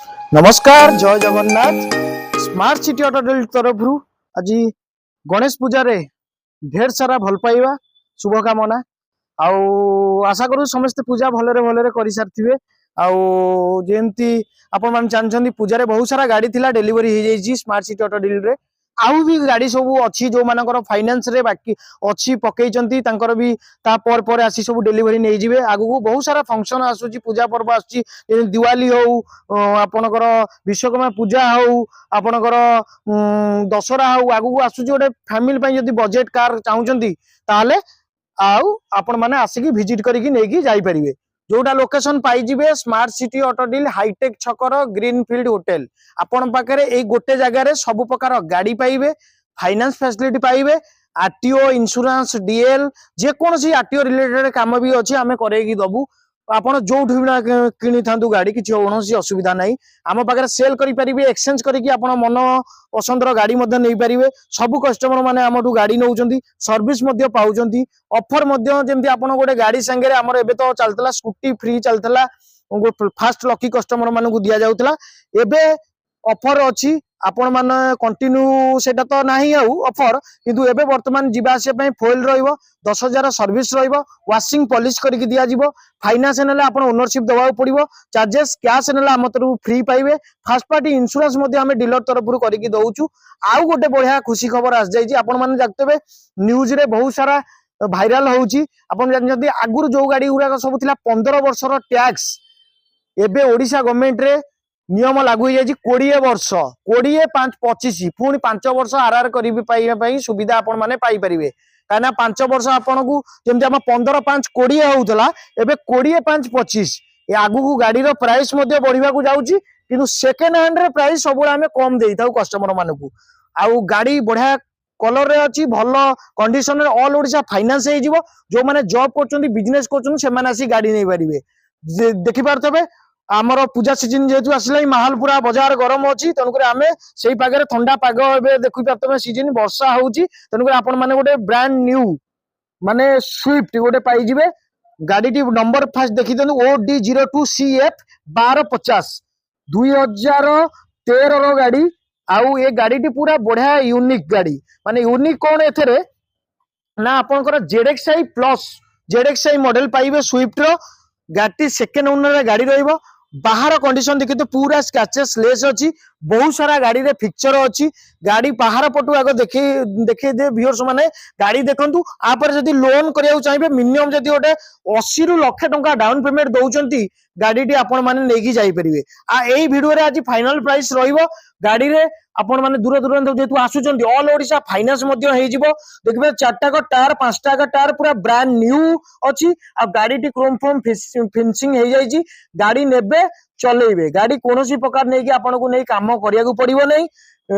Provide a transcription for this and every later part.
नमस्कार जय Jagannath smart city auto deal तरफ आज गणेश पूजा रे ढेर सारा भल पाइबा शुभकामना आउ आशा करू समस्त पूजा भलरे भलरे कर सारी आउ जेमती आपण मान जानछंती पूजा रे बहुत सारा गाड़ी थिला डिलीवरी हो जाई स्मार्ट सिटी ऑटो डील रे आउ भी गाड़ी सब अच्छी जो मानकर फाइनेंस रे बाकी अच्छी पकईचंती तांकर भी ता पर आसी सब डिलीवरी नहीं जिवे आगु बहुत सारा फंक्शन आसुची पूजा पर्व आसुची दिवाली हो आपणकर विश्वकर्मा पूजा हो आपणकर दशहरा हो आगु आसुची गोटे फैमिली पई जदी बजेट कार चाहउचंती ताले आउ आपण माने आसिकी विजिट करिकी नेकी जाई परिबे जोटा लोकेशन पाइजिबे smart city auto deal hi tech छकर ग्रीनफील्ड होटल आपण पाखरे ए गोटे जगह रे सब प्रकार गाड़ी पाइबे फाइनेंस फैसिलिटी पाइबे आरटीओ इंश्योरेंस डीएल जे कोनसी आरटीओ रिलेटेड काम भी अछि आमे करेगी दबु आपण जोठी किनी थांतु गाड़ी किछि कोनसी असुविधा नाही आम पाखरे सेल करि परिबे एक्सचेंज करिकि आपण मन पसंदर गाड़ी मध्य नहीं पारिबे सब कस्टमर माने हमठु गाड़ी नउचंती सर्विस मध्य पाउचंती ऑफर मध्य जेमति आपण गोटे गाड़ी संगे हमर एबे तो चलतला स्कूटी फ्री चलतला फास्ट लकी कस्टमर मानकु दिया जाउतला एबे ऑफर अछि आपण माने कंटिन्यू सेटा तो नाही आउ ऑफर किंतु एबे वर्तमान जिबा आसे पई फुल रहइबो 10,000 सर्विस रहइबो वाशिंग पॉलिश करके दिया जिवो फाइनेंस नेले आपण ओनरशिप दबाउ पड़िबो चार्जेस कैश नेले हम तरु फ्री पाइबे फर्स्ट पार्टी इंश्योरेंस मध्ये हमें डीलर तरफ करके दउचु आउ गोटे बढ़िया खुशी खबर आस जाई आपण माने जागतबे न्यूज रे बहुत सारा भाइराल होउची आपण जानजदी आगुर जो गाड़ी उरा सब थिला 15 वर्षर टैक्स एबे ओडिशा गवर्नमेंट रे नियम लागू हो जाए 20 वर्ष 20-5-25 पुणी 5 वर्ष आरआर कर सुविधा आपण माने पाई परिवे कहीं 5 वर्ष आपन को जमी आम 15-5-20 होता एबे 20-5-25 आगु को गाड़ी रो प्राइस बढ़िया जाऊँगी कि सेकेंड हैंड रे प्राइस सब आम कम दे था कस्टमर मान को आउ गाड़ी बढ़िया कलर रे अच्छी भल कंडीशन रे ऑल ओडिशा फाइनेंस हो जो मैंने जॉब कर बिजनेस कर गाड़ी नहीं पारे देखि पारथबे आमर पूजा सीजन जेहेतु आसला माहौल पूरा बाजार गरम अच्छी तेणुक आम से पागे ठंडा पाग देखी पारे सीजन वर्षा होची तेणुक आपण माने गोटे ब्रांड न्यू माने स्विफ्ट गोटे पाइबे गाड़ी नंबर फास्ट देखी दिखाँ OD02CF 1250 2013 गाड़ी आउ ये गाड़ी पूरा बढ़िया यूनिक गाड़ी माने यूनिक कौन एथेरे ना आपनकर ZXi प्लस ZXi मॉडल पाइबे स्विफ्ट रो गाड़ी सेकेंड ओनर गाड़ी रहिबो बाहर कंडीशन देखिए तो पूरा स्क्रैचेस लेस अच्छी बहुत सारा गाड़ी रे पिक्चर अच्छी गाड़ी बाहर पटु आग देखे दे व्यूअर्स माने गाड़ी देखंतु आपर जदी लोन करिया चाहिए मिनिमम जदी गोटे 80 रु लाख टंका डाउन पेमेंट दउचंती गाड़ी आपण माने नेकी जाई परिवे आ एई वीडियो रे आज फाइनल प्राइस रहिबो गाड़ी रे आपण माने दूर दूर जेतु आसुचंती ऑल ओडिशा फाइनेंस मध्य हेई जिवो देखबे 4टा का टायर 5टा का टायर पूरा ब्रांड न्यू अछि आ गाड़ी टी क्रोम फोम फिनिशिंग हेई जाई छी गाड़ी नेबे चलेबे गाड़ी कोनोसी प्रकार नै कि आपण को नै काम करिया को पड़िबो नै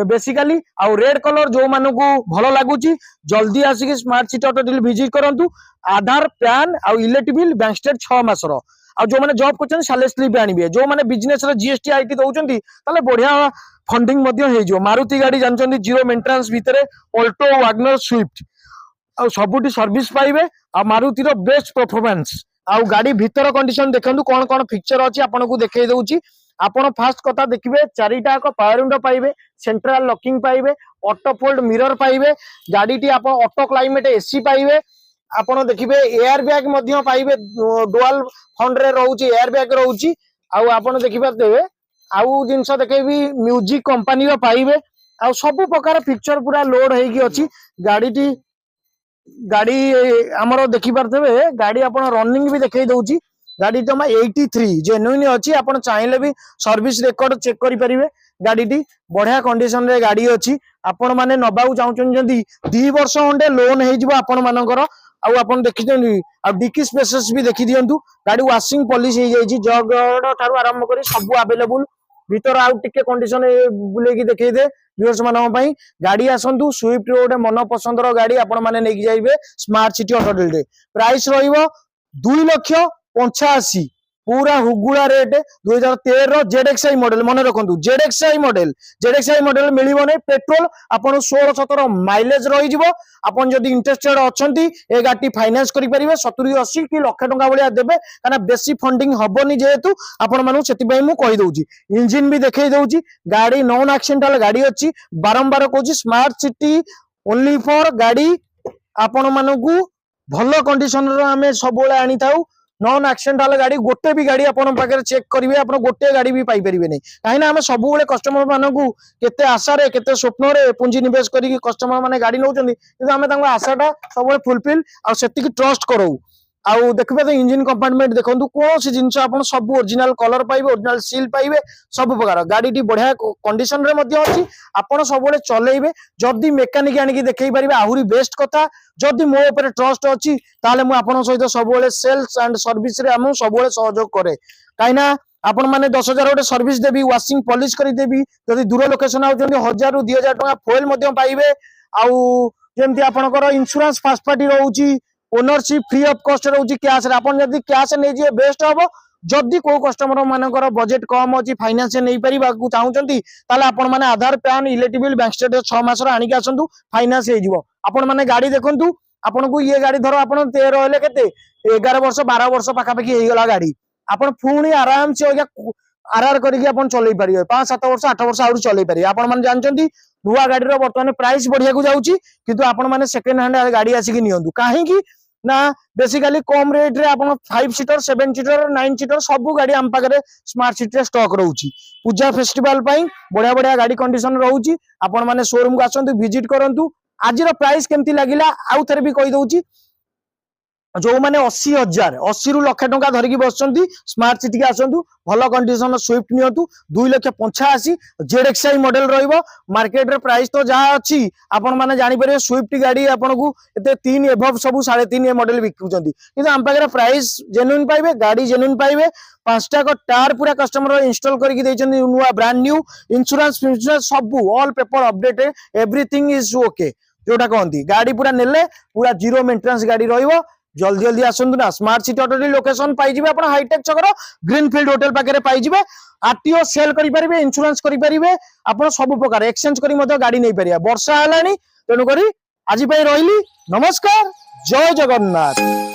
बेसिकली आउ रेड कलर जो मानकु भलो लागुची जल्दी आसिक smart city auto deal visit करंतु आधार पैन आउ इलेक्ट्रिक बिल बैंक स्टेट 6 मासर आ जो माने जॉब करछन सैलरी स्लिप आनिबे जो माने बिजनेस रे जीएसटी आईटी दउचंती ताले बढ़िया फंडिंग मध्य हे जो मारुति गाड़ी जानचंती जीरो मेंटेनेंस भितरे ऑल्टो वैगनर स्विफ्ट आ सबुटी सर्विस पाइबे आ मारुति रो बेस्ट परफॉर्मेंस आउ गाड़ी भीतर कंडीशन देखंतु कोन कोन फीचर अछि आपन को देखाई दउची आपण फास्ट कथा देखिबे चारिटा को पावर विंडो पाइबे सेंट्रल लॉकिंग पाइबे ऑटो फोल्ड मिरर पाइबे गाड़ी टी आपण ऑटो क्लाइमेट एसी पाइबे आपण देखिबे एयर बैग मध्य पाइबे डुअल फंड रे रहउची एयर बैग रहउची आउ आपण देखिबे देबे आउ जिंस देखेबी म्यूजिक कंपनी रो पाइबे आउ सब प्रकार पिक्चर पूरा लोड हेगी अछि गाड़ी हमरो देखि पारथबे गाड़ी आपण रनिंग भी देखै दउची गाड़ी जमा 83 जेन्युइन अछि आपण चाहिले भी सर्विस रिकॉर्ड चेक करि परिबे गाड़ी टी बढ़िया कंडीशन रे गाड़ी अछि आपण माने नबाउ चाहउछन जदी 2 वर्ष होंडे लोन हे जिवो आपण मानकर आउ आपण देखि जनी आ डिकी स्पेसेस भी देखि दियंतु गाड़ी वाशिंग पॉलिश हे जाई छी जग ठारू आरंभ करी सब अवेलेबल भीतर आउ टिके कंडीशन बुले की देखै दे व्यूअर्स मानन पई गाड़ी आसंतु स्विफ्ट रोड मन पसंदर गाड़ी आपण माने नै जाइबे स्मार्ट सिटी ऑटो डील रे प्राइस रहिबो 2,85,000 पूरा हुगुला रेट 2013 जेडएक्सआई मॉडल मन रखु जेडएक्सआई मॉडल मिलिबो नै पेट्रोल आपन 16-17 माइलेज रही जिवो आपन जदी इंटरेस्टेड अछंती ए गाटी फाइनेंस करि परिबे 70-80 कि लाख टका भलिया देबे काना बेसी फंडिंग हबोनी जेहेतु आपन मानु सेति पई मु कहि दउची इंजन भी देखै दउची गाड़ी नॉन एक्सीडेंटल गाड़ी अछि बारंबार कहूची स्मार्ट सिटी ओनली फॉर गाड़ी आपण मानकू भलो कंडीशन रो हमें सब बेले आनी थाउ नॉन एक्सीडेंटल गाड़ी गोटे भी गाड़ी आपन पाखे चेक करेंगे आप गोटे गाड़ी भी पाई परिबे नहीं कहीं आम सब कस्टमर मानू केते आशारे केते स्वप्न रे पुंजी निवेश करी कस्टमर माने गाड़ी नौचंदी किंतु आमे तांको आशाटा सब फुलफिल आ सेतिकी ट्रस्ट करू आउ देखबे तो इंजन कंपार्टमेंट देखंतु कौन सी जिंस आपन सब ओरिजिनल कलर पाइबे ओरिजिनल सील पाइबे सब प्रकार गाड़ी टी बढ़िया कंडीशन रे मध्ये अछि आपन सब बेले चलेइबे जदी मेकानिक आनी की देखै परिबे आहुरी बेस्ट कथा जदी मो ऊपर ट्रस्ट अछि ताले मु आपन सहित सब बेले सेल्स एंड सर्विस रे हम सब बेले सहयोग करे काइना आपण माने 10,000 गोटे सर्विस देबी वाशिंग पॉलिश करी देबी जदी दूर लोकेशन आउचंदी 1,000 ରୁ 2,000 टका फोइल मध्ये पाइबे आउ जेमति आपनकर इंश्योरेंस फर्स्ट पार्टी रहउची ओनरशिप फ्री ऑफ कॉस्ट रहउची कैश रे आपन जदी कैश नै जे बेस्ट हबो जदी को कस्टमर मानकर बजेट कम अछि फाइनेंस नै परिबा को चाहुचंती ताले आपन माने Aadhaar PAN electric bill bank statement 6 मास रो आनी के आसंतु फाइनेंस हे जिवो आपन माने गाड़ी देखंतु आपन को ये गाड़ी धरो आपन 13 हेले केते 11 वर्ष 12 वर्ष पाखा पाखी हे गला गाड़ी आपन फुणी आराम से आरआर करके आपन चलै परिबे 5-7 वर्ष 8 वर्ष आउर चलै परिबे आपन माने जानचंती नुवा गाड़ी रो वर्तमान प्राइस बढ़िया को जाउची किंतु आपन माने सेकंड हैंड गाड़ी आसी कि नियंतु काहे की ना बेसिकली कम रेट रे आपन 5 सीटर 7 सीटर 9 सीटर सब गाड़ी हम पाखरे स्मार्ट सिटी रे स्टॉक रहउची पूजा फेस्टिवल पई बढ़िया बढ़िया गाड़ी कंडीशन रहउची आपन माने शोरूम को आसंतु विजिट करंतु आज रो प्राइस केमती लागिला आउ थरे भी कहि दउची जो माने 80,000 80 ରୁ लक्ष टका धरिकी बसचंती स्मार्ट सिटी के आसंतु भलो कंडीशन स्विफ्ट नियंतु 2,85,000 जेडएक्सआई मॉडल रहइबो मार्केट रे प्राइस तो जहा अछि आपन माने जानि परिबे स्विफ्ट गाड़ी आपन को एते 3 एबव सब 3.5 ए मॉडल बिकुचंती किंतु हम पाखरे प्राइस जेन्युइन पाइबे गाड़ी जेन्युइन पाइबे 5टा को टायर पूरा कस्टमर इंस्टॉल करके देचंती नुवा ब्रांड न्यू इंश्योरेंस सब all paper updated everything is okay जोटा कहंती गाड़ी पूरा नेले पूरा जीरो मेंटेनेंस गाड़ी रहइबो जल्दी जल्दी आसंतु ना स्मार्ट सिटी ऑटो लोकेशन पाई जिवे आपण हाईटेक छकर ग्रीनफील्ड होटल पाके पाई जिवे आरटीओ सेल करि परिबे इंश्योरेंस करि परिबे आपण सब प्रकार एक्सचेंज करि मते गाड़ी नै परिया वर्षा हलानी तेनु करी आज पई रहिली नमस्कार जय जगन्नाथ।